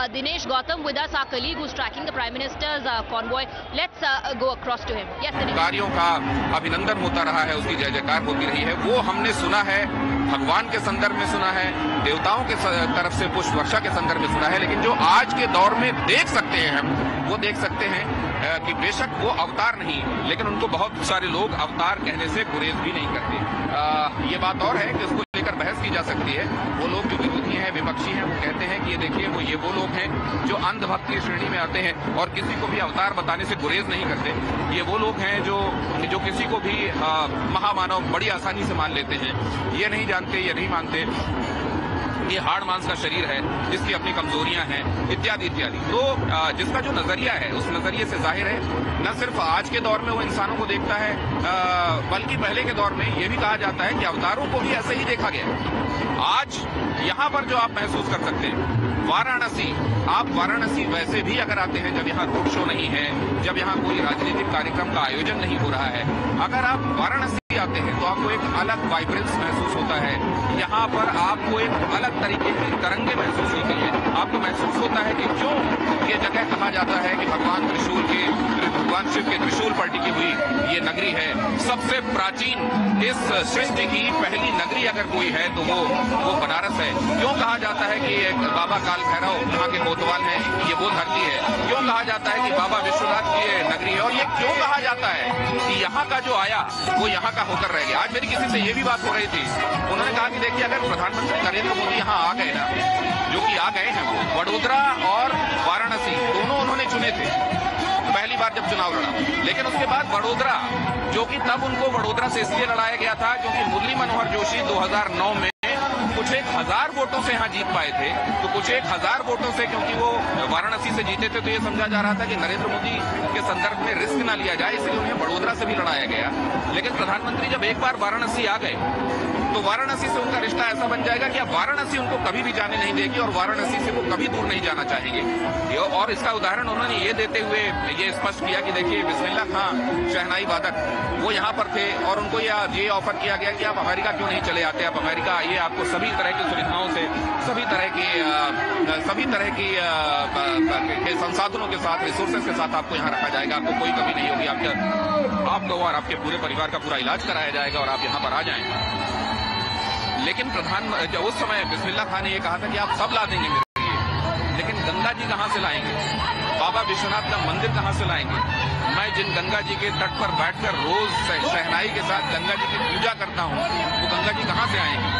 Dinesh Gautam with us, our colleague who's tracking the Prime Minister's convoy. Let's go across to him. Yes, Dinesh. कार्यों का अभिनंदन होता रहा है, उसकी जय जयकार होती रही है, वो हमने सुना है, भगवान के संदर्भ में सुना है, देवताओं के तरफ से पुष्प वर्षा के संदर्भ में सुना है, लेकिन जो आज के दौर में देख सकते हैं हम, वो देख सकते हैं कि बेशक वो अवतार नहीं, लेकिन उनको बहुत सारे लोग अवतार कहने से गुरेज भी नहीं करते। ये बात और है कि उसको लेकर बहस की जा सकती है। वो लोग जो विरोधी हैं, विपक्षी हैं, वो कहते हैं कि ये देखिए वो लोग हैं जो अंधभक्त की श्रेणी में आते हैं और किसी को भी अवतार बताने से गुरेज नहीं करते। ये वो लोग हैं जो किसी को भी महामानव बड़ी आसानी से मान लेते हैं। ये नहीं जानते, ये नहीं मानते ये हाड़ मांस का शरीर है, जिसकी अपनी कमजोरियां हैं, इत्यादि इत्यादि। तो जिसका जो नजरिया है, उस नजरिए से जाहिर है न सिर्फ आज के दौर में वो इंसानों को देखता है, बल्कि पहले के दौर में ये भी कहा जाता है कि अवतारों को भी ऐसे ही देखा गया। आज यहाँ पर जो आप महसूस कर सकते हैं, वाराणसी, आप वाराणसी वैसे भी अगर आते हैं जब यहाँ रोड शो नहीं है, जब यहाँ कोई राजनीतिक कार्यक्रम का आयोजन नहीं हो रहा है, अगर आप वाराणसी आते हैं तो आपको एक अलग वाइब्रेंस महसूस होता है। यहाँ पर आपको एक अलग तरीके की तरंगे महसूस होती है। आपको महसूस होता है कि क्यों ये जगह कहा जाता है कि भगवान शिव के त्रिशूल पर टिकी हुई ये नगरी है। सबसे प्राचीन इस सृष्टि की पहली नगरी अगर कोई है तो वो बनारस है। क्यों कहा जाता है कि बाबा काल भैरव यहाँ के कोतवाल हैं, ये वो धरती है? क्यों कहा जाता है कि बाबा विश्वनाथ की ये नगरी है? और ये क्यों कहा जाता है कि यहाँ का जो आया वो यहाँ का होकर रह गया? आज मेरी किसी से ये भी बात हो रही थी, उन्होंने कहा कि देखिए अगर प्रधानमंत्री नरेंद्र मोदी यहाँ आ गए ना, जो कि आ गए हैं, वो वडोदरा और वाराणसी दोनों उन्होंने चुने थे पहली बार जब चुनाव लड़ा, लेकिन उसके बाद वडोदरा, जो कि तब उनको वडोदरा से इसलिए लड़ाया गया था क्योंकि मुरली मनोहर जोशी 2009 में कुछ 1000 वोटों से यहाँ जीत पाए थे। तो कुछ 1000 वोटों से, क्योंकि वो वाराणसी से जीते थे, तो ये समझा जा रहा था कि नरेंद्र मोदी के संदर्भ में रिस्क ना लिया जाए, इसलिए उन्हें वडोदरा से भी लड़ाया गया। लेकिन प्रधानमंत्री जब एक बार वाराणसी आ गए तो वाराणसी से उनका रिश्ता ऐसा बन जाएगा कि अब वाराणसी उनको कभी भी जाने नहीं देगी और वाराणसी से वो कभी दूर नहीं जाना चाहेंगे। और इसका उदाहरण उन्होंने ये देते हुए ये स्पष्ट किया कि देखिए बिस्मिल्लाह खां शहनाई वादक वो यहाँ पर थे और उनको ये ऑफर किया गया कि आप अमेरिका क्यों नहीं चले आते, आप अमेरिका आइए, आपको सभी तरह की सुविधाओं से, सभी तरह के संसाधनों के साथ, रिसोर्सेज के साथ आपको यहाँ रखा जाएगा, आपको कोई कमी नहीं होगी, आपको और आपके पूरे परिवार का पूरा इलाज कराया जाएगा और आप यहाँ पर आ जाएंगे। लेकिन उस समय बिस्मिल्लाह खान ने यह कहा था कि आप सब ला देंगे मेरे लिए, लेकिन गंगा जी कहां से लाएंगे? बाबा विश्वनाथ का मंदिर कहां से लाएंगे? मैं जिन गंगा जी के तट पर बैठकर रोज शहनाई के साथ गंगा जी की पूजा करता हूं, वो गंगा जी कहां से आएंगी?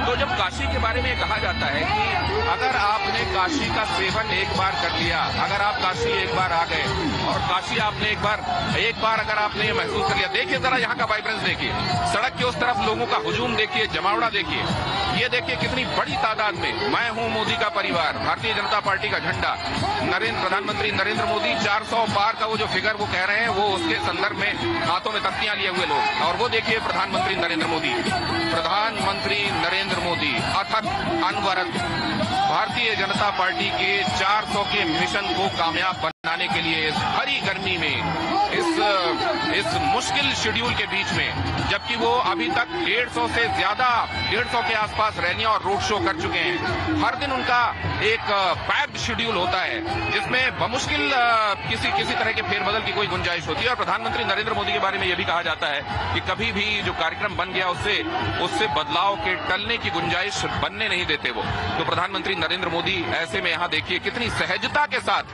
तो जब काशी के बारे में कहा जाता है कि अगर आपने काशी का सेवन एक बार कर लिया, अगर आप काशी एक बार आ गए और काशी आपने एक बार अगर आपने ये महसूस कर लिया, देखिए जरा यहाँ का वाइब्रेंस देखिए, सड़क के उस तरफ लोगों का हुजूम देखिए, जमावड़ा देखिए, ये देखिए कितनी बड़ी तादाद में मैं हूं मोदी का परिवार, भारतीय जनता पार्टी का झंडा, प्रधानमंत्री नरेंद्र मोदी 400 पार का वो जो फिगर वो कह रहे हैं, वो उसके संदर्भ में हाथों में तख्तियां लिए हुए लोग, और वो देखिए प्रधानमंत्री नरेंद्र मोदी अथक अनवरत भारतीय जनता पार्टी के 400 के मिशन को कामयाब बनाने के लिए इस भरी गर्मी में, इस मुश्किल शेड्यूल के बीच में, जबकि वो अभी तक 150 के आसपास रैलियां और रोड शो कर चुके हैं। हर दिन उनका एक पैक्ड शेड्यूल होता है जिसमें बमुश्किल किसी तरह के फेरबदल की कोई गुंजाइश होती है। और प्रधानमंत्री नरेंद्र मोदी के बारे में यह भी कहा जाता है कि कभी भी जो कार्यक्रम बन गया उससे बदलाव के टलने की गुंजाइश बनने नहीं देते वो। तो प्रधानमंत्री नरेंद्र मोदी ऐसे में यहाँ देखिए कितनी सहजता के साथ,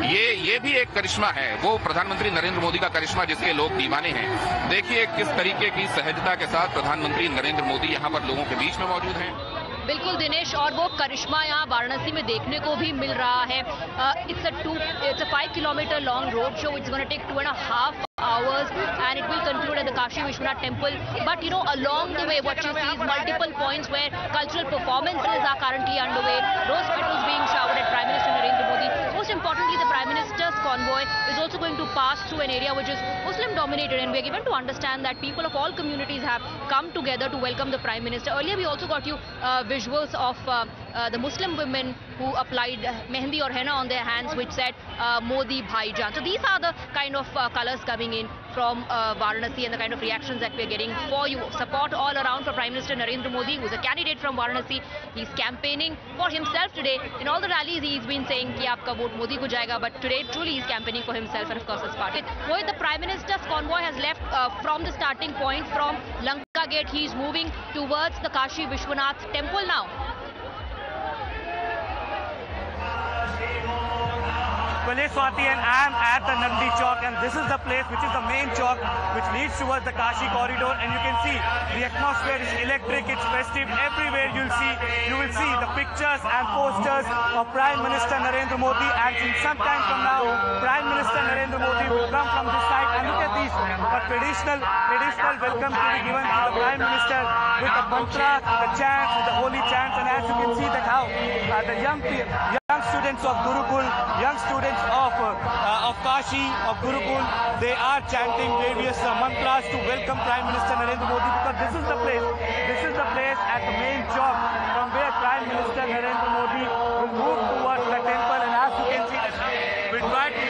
ये भी एक करिश्मा है, वो प्रधानमंत्री नरेंद्र मोदी का करिश्मा जिसके लोग दीवाने हैं। देखिए किस तरीके की सहजता के साथ प्रधानमंत्री नरेंद्र मोदी यहाँ पर लोगों के बीच में मौजूद हैं। बिल्कुल दिनेश, और वो करिश्मा यहाँ वाराणसी में देखने को भी मिल रहा है। It's a 5 kilometre long road show, it's gonna take 2.5 hours and it will conclude at the Kashi Vishwanath temple. But you know, along the way what you see is multiple points where cultural performances are currently underway, rose petals being showered at Prime Minister Narendra Modi. Most importantly, the Prime Minister's convoy is also going to pass through an area which is Muslim dominated, and we are given to understand that people of all communities have come together to welcome the Prime Minister. Earlier we also got you visuals of the Muslim women who applied mehendi or henna on their hands which said Modi Bhaijan. So these are the kind of colors coming in from Varanasi and the kind of reactions that we're getting for you. Support all around for Prime Minister Narendra Modi, who's a candidate from Varanasi. He's campaigning for himself today. In all the rallies, he's been saying कि आपका vote Modi को जाएगा, but today truly he's campaigning for himself and of course his party. Rohit, the Prime Minister's convoy has left from the starting point from Lanka Gate. He's moving towards the Kashi Vishwanath temple now. Well, yes, Swati, and I am at the Nandi Chowk, and this is the place which is the main chowk which leads towards the Kashi corridor, and you can see the atmosphere is electric, it's festive. Everywhere you will see the pictures and posters of Prime Minister Narendra Modi, and in some time from now, Prime Minister Narendra Modi will come from this side, and look at these, a traditional welcome to be given to the Prime Minister with the mantras, the chants, with the holy chants, and as you can see that how the young students of Gurukul, young students of Kashi, of Gurukul, they are chanting various mantras to welcome Prime Minister Narendra Modi, because this is the place at the main chowk from where Prime Minister Narendra Modi will move towards the temple, and as you can see, we try to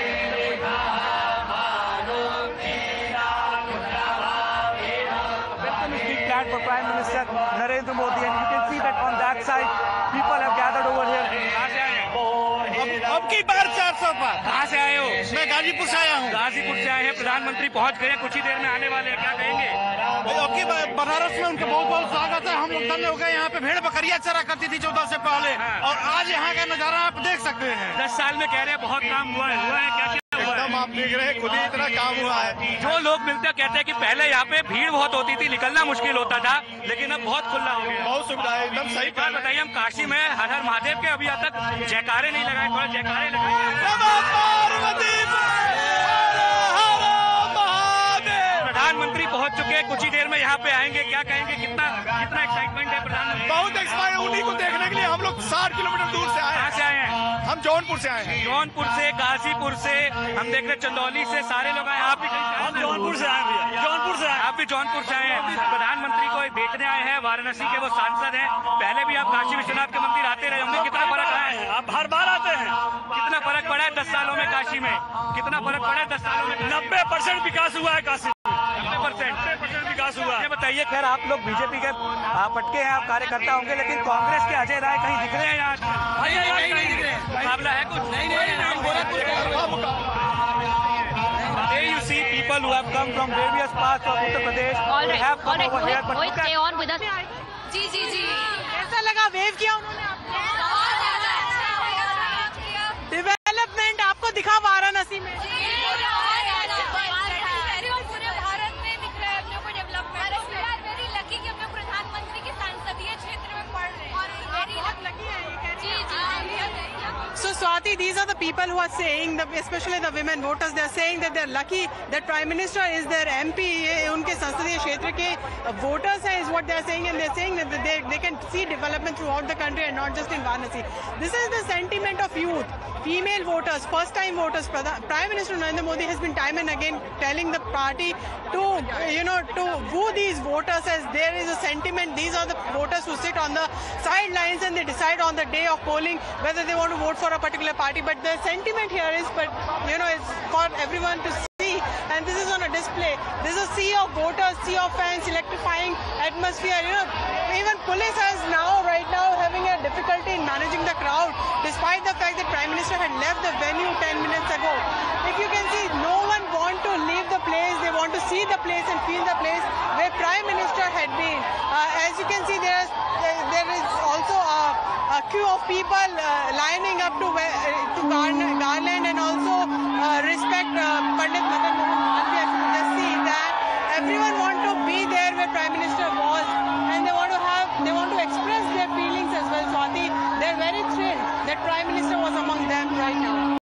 welcome is being planned for Prime Minister Narendra Modi, and you can see that on that side, people have gathered over here. अब की बार 400 पर। कहाँ से आए हो? मैं गाजीपुर से आया हूँ। गाजीपुर से आए हैं, प्रधानमंत्री पहुँच गए, कुछ ही देर में आने वाले हैं, क्या कहेंगे? अब की बनारस में उनका बहुत बहुत स्वागत है। हम लोग धन्य हो गए। यहाँ पे भेड़ बकरियां चरा करती थी 14 से पहले, और आज यहाँ का नजारा आप देख सकते हैं। 10 साल में कह रहे हैं बहुत काम हुआ है, क्या एकदम आप देख रहे हैं, खुद ही इतना काम हुआ है। जो लोग मिलते हैं कहते हैं कि पहले यहाँ पे भीड़ बहुत होती थी, निकलना मुश्किल होता था, लेकिन अब बहुत खुला हो गया, बहुत सुविधा है, एकदम सही। बात बताइए, हम काशी में हर हर महादेव के अभी तक जयकारे नहीं लगाए, थोड़ा जयकारे लगाए। प्रधानमंत्री पहुंच चुके हैं, कुछ ही देर में यहाँ पे आएंगे, क्या कहेंगे, कितना एक्साइटमेंट है प्रधानमंत्री? बहुत एक्साइटमेंट, उन्हीं को देखने के लिए हम लोग 60 किलोमीटर दूर से आए। कहाँ से आए हैं? हम जौनपुर से आए हैं। जौनपुर से, गाजीपुर से, हम देख रहे चंदौली से, सारे लोग आए। आप भी कहीं? जौनपुर से आए भैया, जौनपुर से आए। आप भी जौनपुर से आए हैं। प्रधानमंत्री को देखने आए हैं, वाराणसी के वो सांसद हैं, पहले भी आप काशी विश्वनाथ के मंदिर आते रहे होंगे, कितना फर्क रहा है? आप हर बार आते हैं। कितना फर्क पड़ा है 10 सालों में काशी में? कितना फर्क पड़ा है 10 सालों में? 90% विकास हुआ है काशी, 90% विकास हुआ। ये बताइए, खैर आप लोग बीजेपी के पटके हैं, आप कार्यकर्ता होंगे, लेकिन कांग्रेस के अजय राय कहीं दिख रहे हैं यहाँ? नहीं दिख रहे। मुकाबला है कुछ? नहीं। There you see people who have come from various parts of Uttar Pradesh. All right, have come over here, but Rohit, stay on with us. जी कैसा लगा? वेव किया उन्होंने आपको? डेवलपमेंट आपको दिखा वाराणसी में? पूरे भारत में दिख रहा है अपने को development. We are very lucky कि अपने प्रधानमंत्री के संसदीय क्षेत्र में पढ़ रहे हैं, और बहुत लकी है ये कह रही हैं। जी। So Swati, these are the people who are saying, especially the women voters, they are saying that they are lucky that Prime Minister is their MP. ये उनके संसदीय क्षेत्र के voters हैं, is what they are saying, and they are saying that they can see development throughout the country and not just in Varanasi. This is the sentiment of youth, female voters, first-time voters. Prime Minister Narendra Modi has been time and again telling the party to woo these voters, as there is a sentiment. These are the voters who sit on the sidelines and they decide on the day of polling whether they want to vote for a particular party. But the sentiment here is, it's for everyone to see, and this is on a display. There's a sea of voters, sea of fans, electrifying atmosphere. Even police is right now having a difficulty in managing the crowd, despite the fact that Prime Minister had left the venue 10 minutes ago. If you can see, no one want to leave the place. They want to see the place and feel the place where Prime Minister had been. As you can see, there is also a queue of people lining up to garland and also respect Pandit Madan Mohan Malviya. You can just see that everyone want to be there where Prime Minister was, and they want to express their feelings as well. Swati, they're very thrilled that Prime Minister was among them right now.